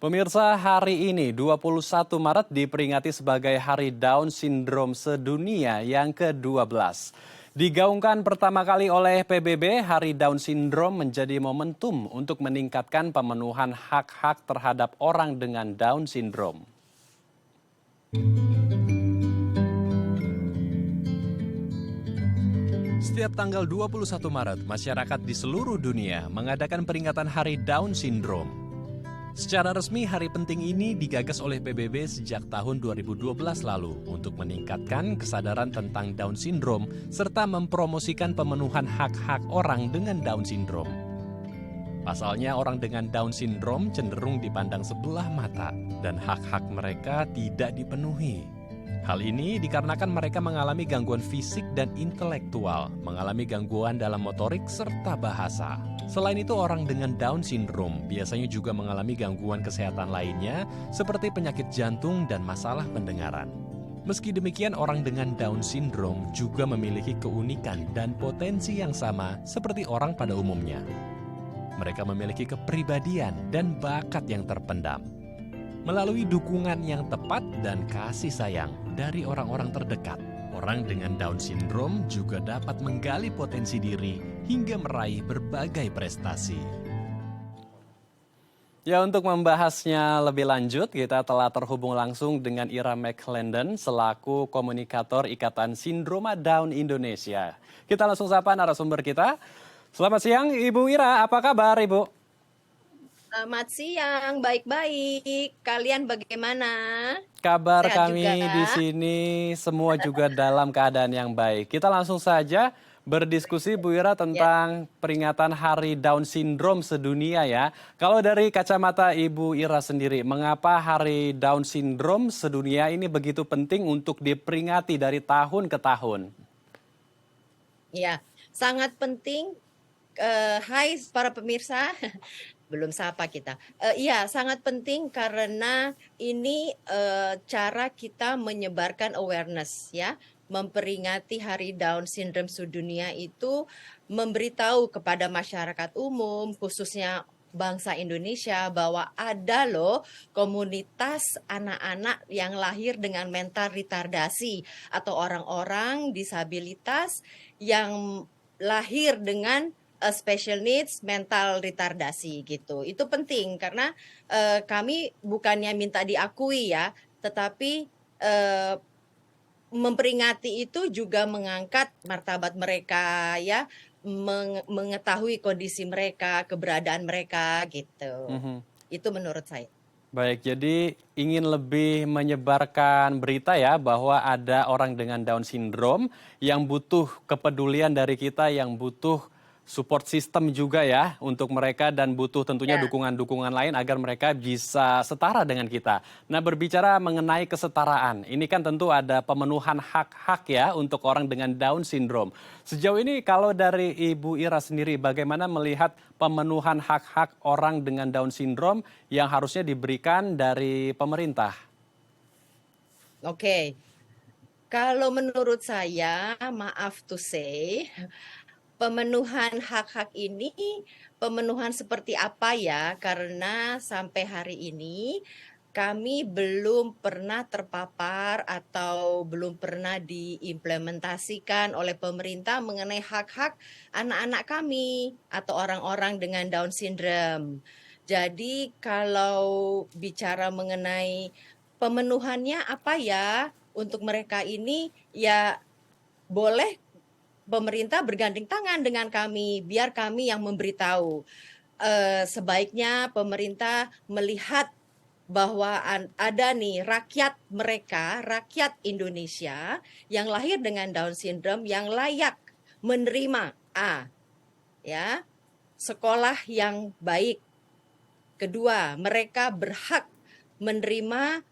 Pemirsa, hari ini 21 Maret diperingati sebagai Hari Down Syndrome Sedunia yang ke-12. Digaungkan pertama kali oleh PBB, Hari Down Syndrome menjadi momentum untuk meningkatkan pemenuhan hak-hak terhadap orang dengan Down Syndrome. Setiap tanggal 21 Maret, masyarakat di seluruh dunia mengadakan peringatan Hari Down Syndrome. Secara resmi, hari penting ini digagas oleh PBB sejak tahun 2012 lalu untuk meningkatkan kesadaran tentang Down Syndrome serta mempromosikan pemenuhan hak-hak orang dengan Down Syndrome. Pasalnya, orang dengan Down Syndrome cenderung dipandang sebelah mata dan hak-hak mereka tidak dipenuhi. Hal ini dikarenakan mereka mengalami gangguan fisik dan intelektual, mengalami gangguan dalam motorik serta bahasa. Selain itu, orang dengan Down Syndrome biasanya juga mengalami gangguan kesehatan lainnya seperti penyakit jantung dan masalah pendengaran. Meski demikian, orang dengan Down Syndrome juga memiliki keunikan dan potensi yang sama seperti orang pada umumnya. Mereka memiliki kepribadian dan bakat yang terpendam. Melalui dukungan yang tepat dan kasih sayang dari orang-orang terdekat, orang dengan Down Syndrome juga dapat menggali potensi diri hingga meraih berbagai prestasi. Ya, untuk membahasnya lebih lanjut, kita telah terhubung langsung dengan Ira McClendon selaku komunikator Ikatan Sindroma Down Indonesia. Kita langsung sapa narasumber kita. Selamat siang, Ibu Ira. Apa kabar, Ibu? Selamat siang, baik-baik. Kalian bagaimana? Kabar Sehat kami juga? di sini semua juga dalam keadaan yang baik. Kita langsung saja berdiskusi Bu Ira tentang peringatan Hari Down Syndrome sedunia ya. Kalau dari kacamata Ibu Ira sendiri, mengapa Hari Down Syndrome sedunia ini begitu penting untuk diperingati dari tahun ke tahun? Ya, sangat penting. Hai para pemirsa, belum sapa kita. Iya, sangat penting karena ini cara kita menyebarkan awareness ya. Memperingati Hari Down Syndrome sedunia itu memberitahu kepada masyarakat umum, khususnya bangsa Indonesia, bahwa ada loh komunitas anak-anak yang lahir dengan mental retardasi atau orang-orang disabilitas yang lahir dengan special needs, mental retardasi gitu. Itu penting karena kami bukannya minta diakui ya, tetapi memperingati itu juga mengangkat martabat mereka ya, mengetahui kondisi mereka, keberadaan mereka gitu. Itu menurut saya. Baik, jadi ingin lebih menyebarkan berita ya bahwa ada orang dengan Down Syndrome yang butuh kepedulian dari kita, yang butuh support system juga ya untuk mereka dan butuh tentunya Ya. dukungan-dukungan lain agar mereka bisa setara dengan kita. Nah, berbicara mengenai kesetaraan, ini kan tentu ada pemenuhan hak-hak ya untuk orang dengan Down Syndrome. Sejauh ini kalau dari Ibu Ira sendiri, bagaimana melihat pemenuhan hak-hak orang dengan Down Syndrome yang harusnya diberikan dari pemerintah? Oke. Kalau menurut saya, maaf to say, pemenuhan hak-hak ini, pemenuhan seperti apa ya? Karena sampai hari ini kami belum pernah terpapar atau belum pernah diimplementasikan oleh pemerintah mengenai hak-hak anak-anak kami atau orang-orang dengan Down syndrome. Jadi kalau bicara mengenai pemenuhannya apa ya untuk mereka ini, ya boleh pemerintah bergandeng tangan dengan kami, biar kami yang memberitahu. Sebaiknya pemerintah melihat bahwa ada nih rakyat mereka, rakyat Indonesia yang lahir dengan Down syndrome yang layak menerima ya, sekolah yang baik. Kedua, mereka berhak menerima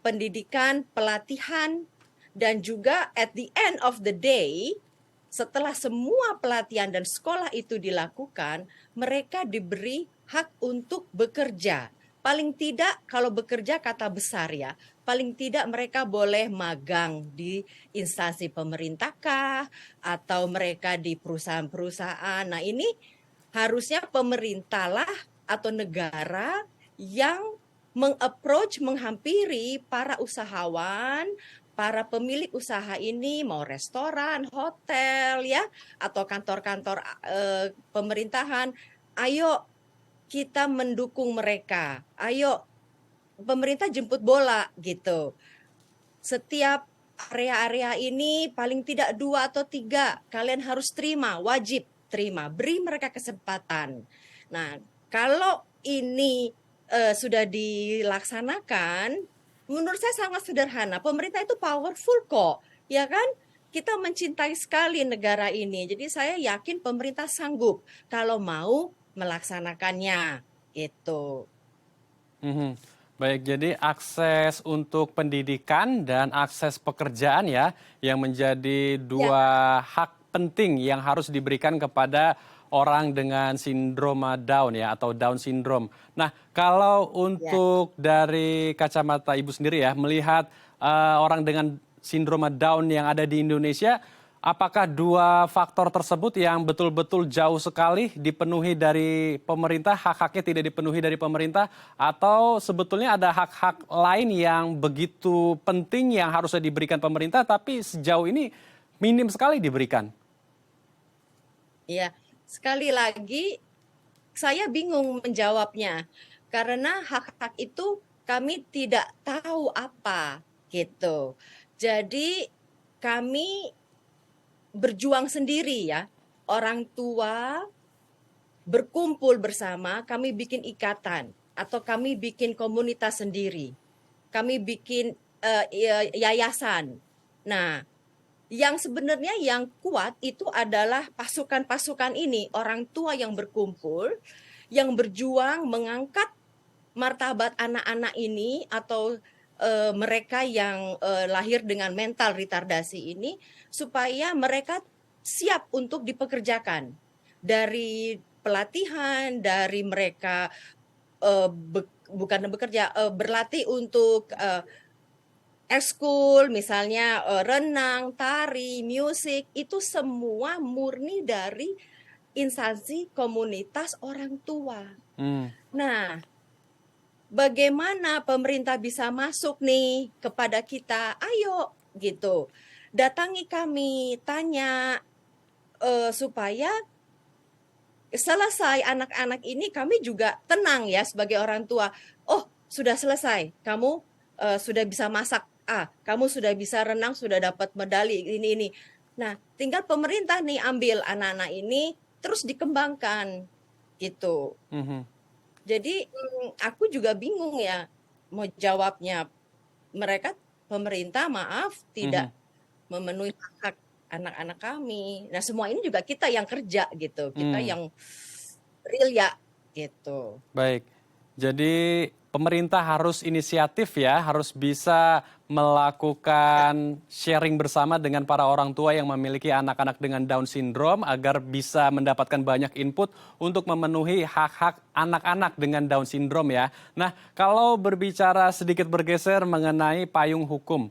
pendidikan, pelatihan, dan juga at the end of the day, setelah semua pelatihan dan sekolah itu dilakukan, mereka diberi hak untuk bekerja. Paling tidak kalau bekerja kata besar ya, paling tidak mereka boleh magang di instansi pemerintah kah, atau mereka di perusahaan-perusahaan. Nah ini harusnya pemerintah lah atau negara yang menghampiri para usahawan, para pemilik usaha ini, mau restoran, hotel ya, atau kantor-kantor pemerintahan. Ayo kita mendukung mereka. Ayo pemerintah jemput bola gitu. Setiap area-area ini paling tidak 2 atau 3 kalian harus terima, wajib terima, beri mereka kesempatan. Nah, kalau ini sudah dilaksanakan, menurut saya sangat sederhana. Pemerintah itu powerful kok, ya kan? Kita mencintai sekali negara ini. Jadi saya yakin pemerintah sanggup kalau mau melaksanakannya gitu. Mhm. Baik, jadi akses untuk pendidikan dan akses pekerjaan ya, yang menjadi Ya, dua hak penting yang harus diberikan kepada orang dengan sindroma Down ya, atau Down syndrome. Nah, kalau ya. untuk dari kacamata Ibu sendiri ya, melihat orang dengan sindroma Down yang ada di Indonesia, apakah dua faktor tersebut yang betul-betul jauh sekali dipenuhi dari pemerintah, hak-haknya tidak dipenuhi dari pemerintah, atau sebetulnya ada hak-hak lain yang begitu penting yang harusnya diberikan pemerintah, tapi sejauh ini minim sekali diberikan? Ya, sekali lagi saya bingung menjawabnya karena hak-hak itu kami tidak tahu apa gitu. Jadi kami berjuang sendiri ya. Orang tua berkumpul bersama, kami bikin ikatan atau kami bikin komunitas sendiri. Kami bikin yayasan. Nah, yang sebenarnya yang kuat itu adalah pasukan-pasukan ini, orang tua yang berkumpul, yang berjuang mengangkat martabat anak-anak ini atau mereka yang lahir dengan mental retardasi ini supaya mereka siap untuk dipekerjakan. Dari pelatihan, dari mereka bukan bekerja, berlatih untuk ekskul, misalnya renang, tari, musik, itu semua murni dari instansi komunitas orang tua. Hmm. Nah, bagaimana pemerintah bisa masuk nih kepada kita? Ayo, gitu. Datangi kami, tanya supaya selesai anak-anak ini kami juga tenang ya sebagai orang tua. Oh, sudah selesai. Kamu sudah bisa masak. Kamu sudah bisa renang, sudah dapat medali ini. Nah, tinggal pemerintah nih ambil anak-anak ini terus dikembangkan gitu. Mhm. Jadi aku juga bingung ya mau jawabnya. Mereka pemerintah maaf tidak Mhm. memenuhi hak anak-anak kami. Nah, semua ini juga kita yang kerja gitu. Kita Hmm. yang real ya gitu. Baik, jadi pemerintah harus inisiatif ya, harus bisa Ya, melakukan sharing bersama dengan para orang tua yang memiliki anak-anak dengan Down syndrome agar bisa mendapatkan banyak input untuk memenuhi hak-hak anak-anak dengan Down syndrome ya. Nah, kalau berbicara sedikit bergeser mengenai payung hukum,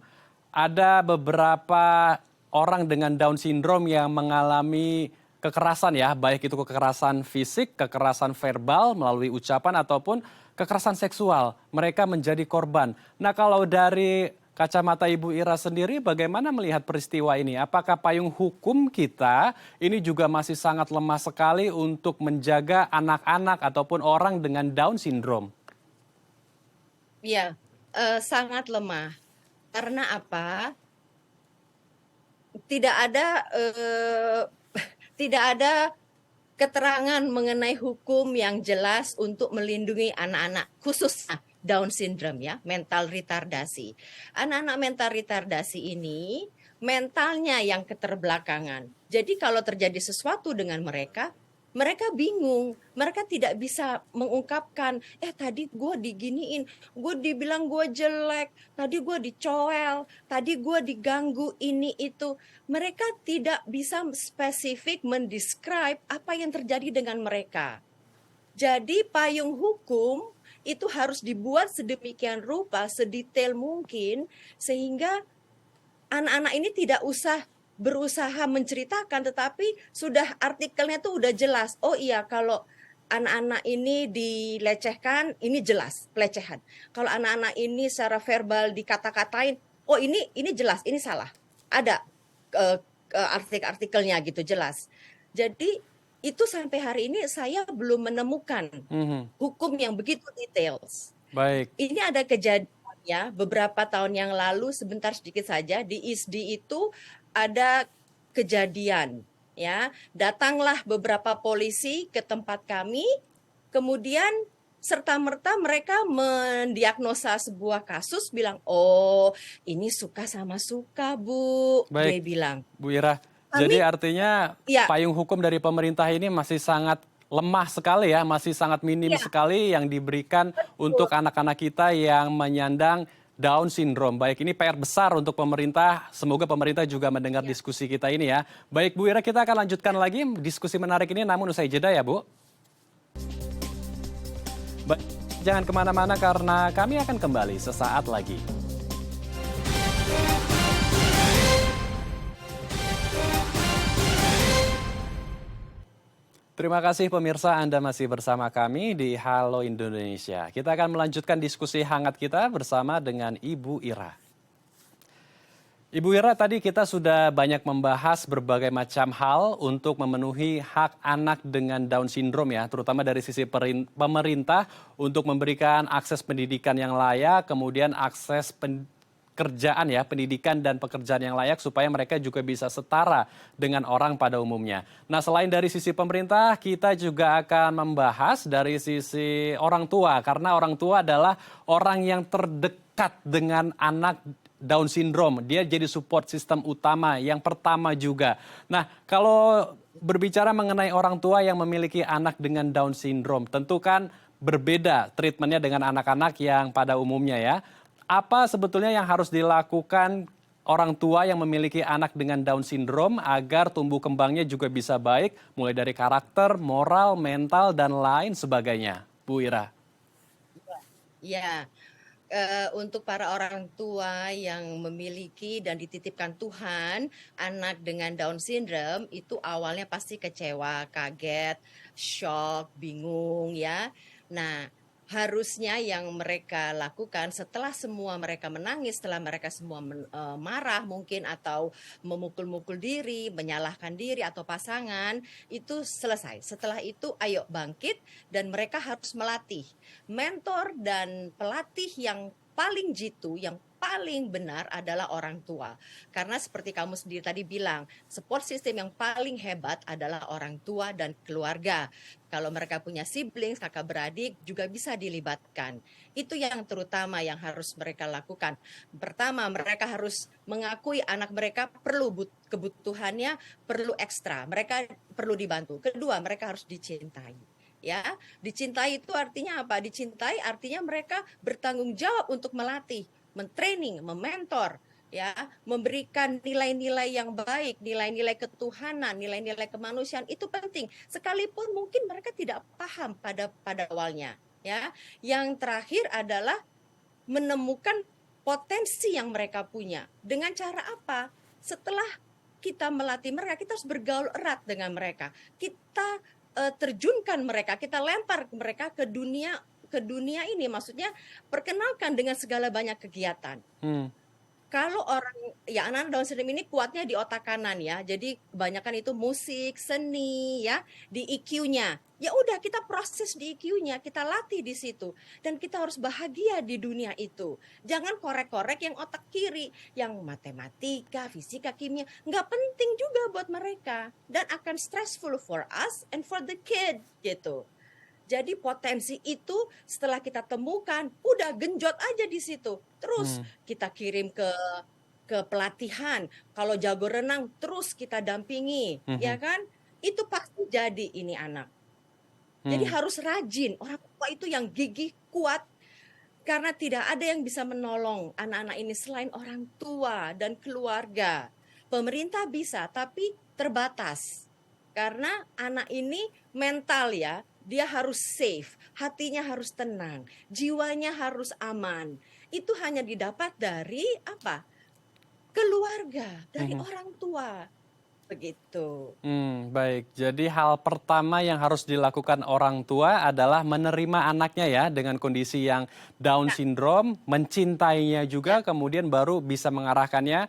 ada beberapa orang dengan Down syndrome yang mengalami kekerasan ya, baik itu kekerasan fisik, kekerasan verbal melalui ucapan ataupun kekerasan seksual. Mereka menjadi korban. Nah, kalau dari kacamata Ibu Ira sendiri bagaimana melihat peristiwa ini? Apakah payung hukum kita ini juga masih sangat lemah sekali untuk menjaga anak-anak ataupun orang dengan Down syndrome? iya, sangat lemah. Karena apa? Tidak ada tidak ada keterangan mengenai hukum yang jelas untuk melindungi anak-anak khususnya Down syndrome ya, mental retardasi. Anak-anak mental retardasi ini mentalnya yang keterbelakangan. Jadi kalau terjadi sesuatu dengan mereka, mereka bingung, mereka tidak bisa mengungkapkan, tadi gue diginiin, gue dibilang gue jelek, tadi gue dicoel, tadi gue diganggu ini itu. Mereka tidak bisa spesifik mendescribe apa yang terjadi dengan mereka. Jadi payung hukum itu harus dibuat sedemikian rupa, sedetail mungkin, sehingga anak-anak ini tidak usah berusaha menceritakan, tetapi sudah artikelnya tuh udah jelas. Oh iya, kalau anak-anak ini dilecehkan, ini jelas pelecehan. Kalau anak-anak ini secara verbal dikata-katain, oh ini jelas, ini salah. Ada artikel-artikelnya gitu jelas. Jadi itu sampai hari ini saya belum menemukan Mhm. hukum yang begitu details. Baik. Ini ada kejadian ya beberapa tahun yang lalu, sebentar sedikit saja di ISDI itu ada kejadian ya. Datanglah beberapa polisi ke tempat kami, kemudian serta-merta mereka mendiagnosa sebuah kasus, bilang, "Oh, ini suka sama suka, Bu." Dia Baik, bilang. Bu Ira. Jadi Kami artinya ya, payung hukum dari pemerintah ini masih sangat lemah sekali ya, masih sangat minim ya, sekali yang diberikan untuk betul. anak-anak kita yang menyandang Down syndrome. Baik, ini PR besar untuk pemerintah. Semoga pemerintah juga mendengar Ya. diskusi kita ini ya. Baik, Bu Ira, kita akan lanjutkan lagi diskusi menarik ini, namun usai jeda ya, Bu. Baik, jangan kemana-mana karena kami akan kembali sesaat lagi. Terima kasih pemirsa, Anda masih bersama kami di Halo Indonesia. Kita akan melanjutkan diskusi hangat kita bersama dengan Ibu Ira. Ibu Ira, tadi kita sudah banyak membahas berbagai macam hal untuk memenuhi hak anak dengan Down syndrome ya, terutama dari sisi pemerintah untuk memberikan akses pendidikan yang layak, kemudian akses kerjaan ya, pendidikan dan pekerjaan yang layak supaya mereka juga bisa setara dengan orang pada umumnya. Nah, selain dari sisi pemerintah, kita juga akan membahas dari sisi orang tua karena orang tua adalah orang yang terdekat dengan anak Down syndrome. Dia jadi support system utama yang pertama juga. Nah, kalau berbicara mengenai orang tua yang memiliki anak dengan Down syndrome, tentu kan berbeda treatmentnya dengan anak-anak yang pada umumnya ya. Apa sebetulnya yang harus dilakukan orang tua yang memiliki anak dengan Down syndrome agar tumbuh kembangnya juga bisa baik, mulai dari karakter, moral, mental, dan lain sebagainya, Bu Ira? Ya, untuk para orang tua yang memiliki dan dititipkan Tuhan anak dengan Down syndrome itu awalnya pasti kecewa, kaget, shock, bingung ya. Nah, harusnya yang mereka lakukan setelah semua mereka menangis, setelah mereka semua marah mungkin atau memukul-mukul diri, menyalahkan diri atau pasangan, itu selesai. Setelah itu ayo bangkit dan mereka harus melatih. Mentor dan pelatih yang paling jitu, yang paling benar adalah orang tua. Karena seperti kamu sendiri tadi bilang, support system yang paling hebat adalah orang tua dan keluarga. Kalau mereka punya siblings, kakak beradik juga bisa dilibatkan. Itu yang terutama yang harus mereka lakukan. Pertama, mereka harus mengakui anak mereka perlu kebutuhannya, perlu ekstra. Mereka perlu dibantu. Kedua, mereka harus dicintai. Ya, dicintai itu artinya apa? Dicintai artinya mereka bertanggung jawab untuk melatih, mentraining, mementor, ya, memberikan nilai-nilai yang baik, nilai-nilai ketuhanan, nilai-nilai kemanusiaan itu penting. Sekalipun mungkin mereka tidak paham pada awalnya, ya. Yang terakhir adalah menemukan potensi yang mereka punya. Dengan cara apa? Setelah kita melatih mereka, kita harus bergaul erat dengan mereka. Kita terjunkan mereka, kita lempar mereka ke dunia ini, maksudnya perkenalkan dengan segala banyak kegiatan. Kalau orang ya anak Down syndrome ini kuatnya di otak kanan ya, jadi kebanyakan itu musik, seni ya, di EQ-nya. Ya udah kita proses di EQ-nya, kita latih di situ dan kita harus bahagia di dunia itu. Jangan korek-korek yang otak kiri, yang matematika, fisika, kimia, nggak penting juga buat mereka dan akan stressful for us and for the kid gitu. Jadi potensi itu setelah kita temukan, udah genjot aja di situ. Terus kita kirim ke pelatihan. Kalau jago renang, terus kita dampingi, ya kan? Itu pasti jadi ini anak. Jadi harus rajin. Orang tua itu yang gigih, kuat, karena tidak ada yang bisa menolong anak-anak ini selain orang tua dan keluarga. Pemerintah bisa, tapi terbatas. Karena anak ini mental ya, dia harus safe, hatinya harus tenang, jiwanya harus aman. Itu hanya didapat dari apa? Keluarga, dari orang tua. begitu. Baik. Jadi hal pertama yang harus dilakukan orang tua adalah menerima anaknya ya dengan kondisi yang Down Ya, syndrome, mencintainya juga, ya, kemudian baru bisa mengarahkannya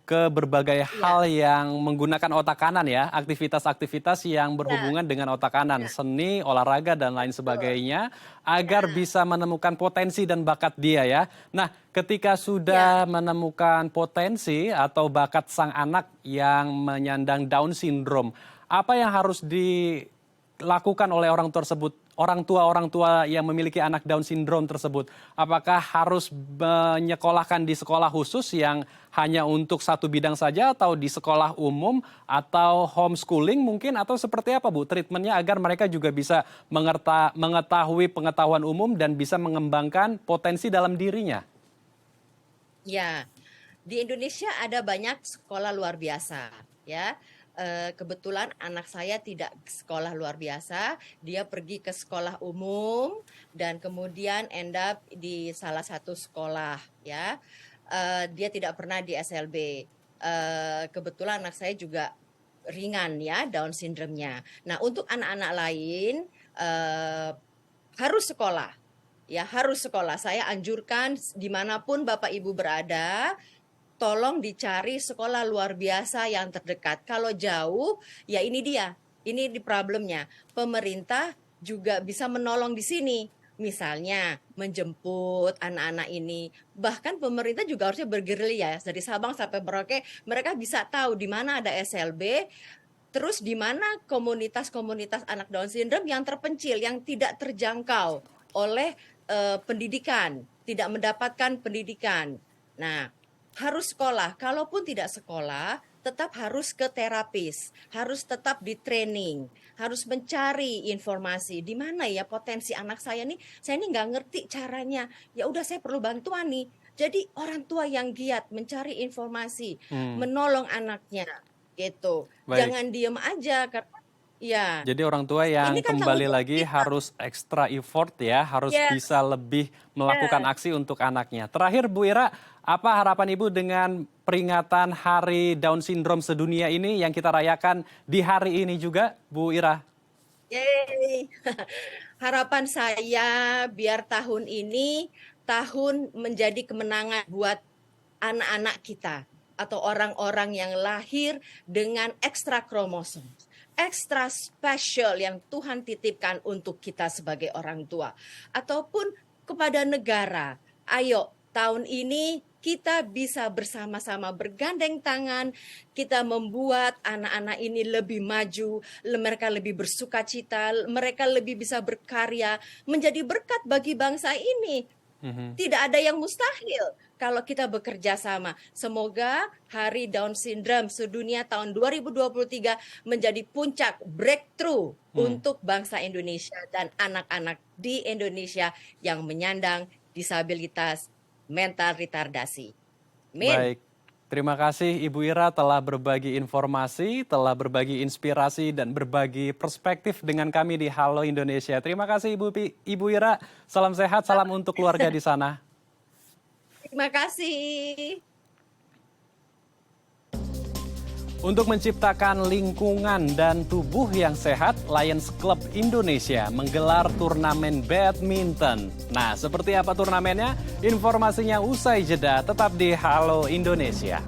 ke berbagai ya, hal yang menggunakan otak kanan ya, aktivitas-aktivitas yang ya, berhubungan dengan otak kanan, ya, seni, olahraga, dan lain betul. sebagainya, agar Ya, bisa menemukan potensi dan bakat dia ya. Nah, ketika ya, sudah menemukan potensi atau bakat sang anak yang menyandang Down syndrome, apa yang harus dilakukan oleh orang tua yang memiliki anak Down syndrome tersebut? Apakah harus menyekolahkan di sekolah khusus yang hanya untuk satu bidang saja, atau di sekolah umum, atau homeschooling mungkin, atau seperti apa Bu treatmentnya agar mereka juga bisa mengetahui pengetahuan umum dan bisa mengembangkan potensi dalam dirinya? ya. Di Indonesia ada banyak sekolah luar biasa, ya. Kebetulan anak saya tidak sekolah luar biasa, dia pergi ke sekolah umum dan kemudian end up di salah satu sekolah, ya. Dia tidak pernah di SLB. Kebetulan anak saya juga ringan ya Down syndrome-nya. Nah, untuk anak-anak lain harus sekolah. Ya, harus sekolah. Saya anjurkan dimanapun Bapak Ibu berada, tolong dicari sekolah luar biasa yang terdekat. Kalau jauh, ya ini dia. Ini di problemnya. Pemerintah juga bisa menolong di sini. Misalnya menjemput anak-anak ini. Bahkan pemerintah juga harusnya bergerilya ya. Dari Sabang sampai Merauke, mereka bisa tahu di mana ada SLB, terus di mana komunitas-komunitas anak Down syndrome yang terpencil, yang tidak terjangkau oleh pendidikan, tidak mendapatkan pendidikan. Nah, harus sekolah. Kalaupun tidak sekolah, tetap harus ke terapis, harus tetap di training, harus mencari informasi di mana ya potensi anak saya nih. Saya ini nggak ngerti caranya. Ya udah saya perlu bantuan nih. Jadi orang tua yang giat mencari informasi, Hmm, menolong anaknya, gitu. baik. Jangan diem aja karena ya Jadi orang tua ini yang kan tanggung kembali jawab lagi kita. harus extra effort ya, harus Yes, bisa lebih melakukan yes. aksi untuk anaknya. Terakhir Bu Ira, apa harapan Ibu dengan peringatan Hari Down Syndrome sedunia ini yang kita rayakan di hari ini juga, Bu Ira? Yeay. Harapan saya biar tahun ini tahun menjadi kemenangan buat anak-anak kita atau orang-orang yang lahir dengan ekstra kromosom, ekstra spesial yang Tuhan titipkan untuk kita sebagai orang tua ataupun kepada negara. Ayo, tahun ini kita bisa bersama-sama bergandeng tangan, kita membuat anak-anak ini lebih maju, mereka lebih bersukacita, mereka lebih bisa berkarya, menjadi berkat bagi bangsa ini. Mhm. Tidak ada yang mustahil kalau kita bekerja sama. Semoga Hari Down Syndrome sedunia tahun 2023 menjadi puncak breakthrough Hmm, untuk bangsa Indonesia dan anak-anak di Indonesia yang menyandang disabilitas mental retardasi. Amin. baik. Terima kasih Ibu Ira telah berbagi informasi, telah berbagi inspirasi dan berbagi perspektif dengan kami di Halo Indonesia. Terima kasih Ibu Ira. Salam sehat, salam untuk keluarga di sana. Terima kasih. Untuk menciptakan lingkungan dan tubuh yang sehat, Lions Club Indonesia menggelar turnamen badminton. Nah, seperti apa turnamennya? Informasinya usai jeda, tetap di Halo Indonesia.